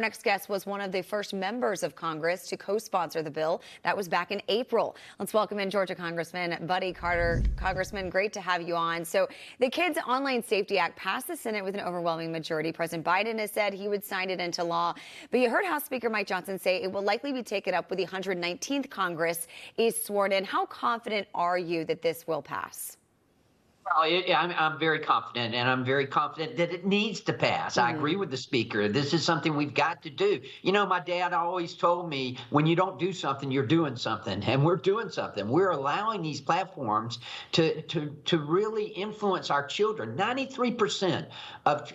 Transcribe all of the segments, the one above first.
Next guest was one of the first members of Congress to co-sponsor the bill. That was back in April. Let's welcome in Georgia Congressman Buddy Carter. Congressman, great to have you on. So the Kids Online Safety Act passed the Senate with an overwhelming majority. President Biden has said he would sign it into law. But you heard House Speaker Mike Johnson say it will likely be taken up when the 119th Congress is sworn in. How confident are you that this will pass? Well, I'm very confident, and I'm very confident that it needs to pass. I agree with the speaker. This is something we've got to do. You know, my dad always told me, when you don't do something, you're doing something, and we're doing something. We're allowing these platforms to really influence our children. 93% of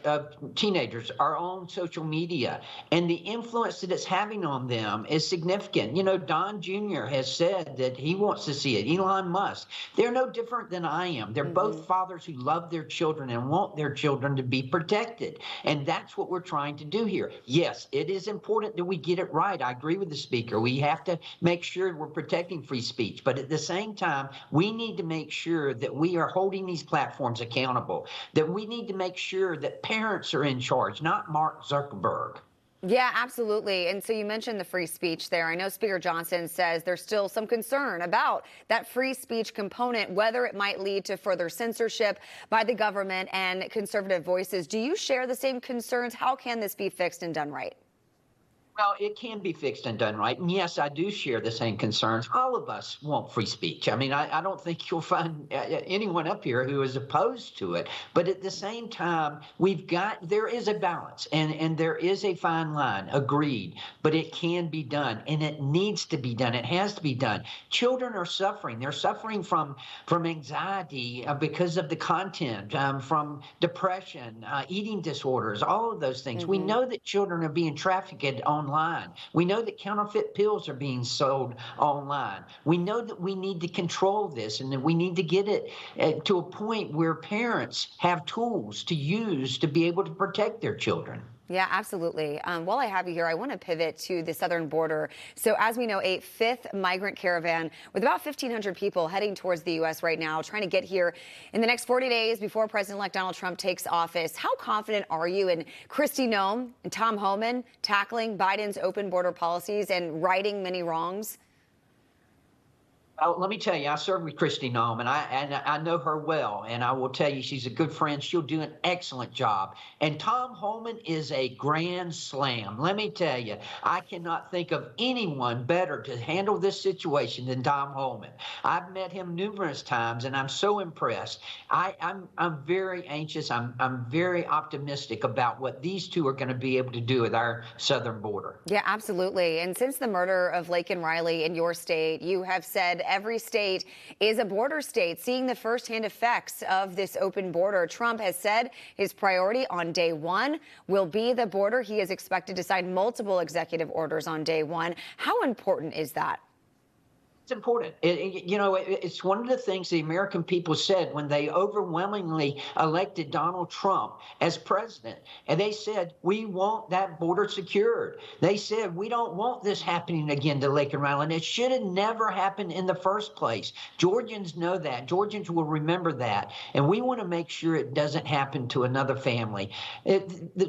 teenagers are on social media, and the influence that it's having on them is significant. You know, Don Jr. has said that he wants to see it. Elon Musk. They're no different than I am. They're both fathers who love their children and want their children to be protected. And that's what we're trying to do here. Yes, it is important that we get it right. I agree with the speaker. We have to make sure we're protecting free speech. But at the same time, we need to make sure that we are holding these platforms accountable, that we need to make sure that parents are in charge, not Mark Zuckerberg. Yeah, absolutely. And so you mentioned the free speech there. I know Speaker Johnson says there's still some concern about that free speech component, whether it might lead to further censorship by the government and conservative voices. Do you share the same concerns? How can this be fixed and done right? Well, it can be fixed and done right. And yes, I do share the same concerns. All of us want free speech. I mean, I don't think you'll find anyone up here who is opposed to it. But at the same time, there is a balance and there is a fine line, agreed. But it can be done, and it needs to be done. It has to be done. Children are suffering. They're suffering from anxiety because of the content, from depression, eating disorders, all of those things. We know that children are being trafficked online. We know that counterfeit pills are being sold online. We know that we need to control this and that we need to get it to a point where parents have tools to use to be able to protect their children. Yeah, absolutely. While I have you here, I want to pivot to the southern border. So as we know, a fifth migrant caravan with about 1,500 people heading towards the U.S. right now, trying to get here in the next 40 days before President-elect Donald Trump takes office. How confident are you in Kristi Noem and Tom Homan tackling Biden's open border policies and righting many wrongs? Well, let me tell you, I served with Kristi Noem, and I know her well, and I will tell you she's a good friend. She'll do an excellent job. And Tom Homan is a grand slam. Let me tell you, I cannot think of anyone better to handle this situation than Tom Homan. I've met him numerous times, and I'm so impressed. I'm very anxious. I'm very optimistic about what these two are going to be able to do with our southern border. Yeah, absolutely. And since the murder of Laken Riley in your state, you have said every state is a border state, seeing the firsthand effects of this open border. Trump has said his priority on day one will be the border. He is expected to sign multiple executive orders on day one. How important is that? It's important. It's one of the things the American people said when they overwhelmingly elected Donald Trump as president. And they said, we want that border secured. They said, we don't want this happening again to Laken Riley. And it should have never happened in the first place. Georgians know that. Georgians will remember that. And we want to make sure it doesn't happen to another family.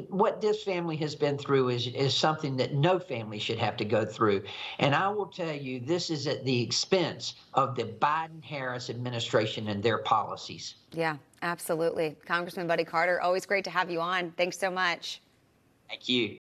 What this family has been through is something that no family should have to go through. And I will tell you, this is at the expense of the Biden-Harris administration and their policies. Yeah, absolutely. Congressman Buddy Carter, always great to have you on. Thanks so much. Thank you.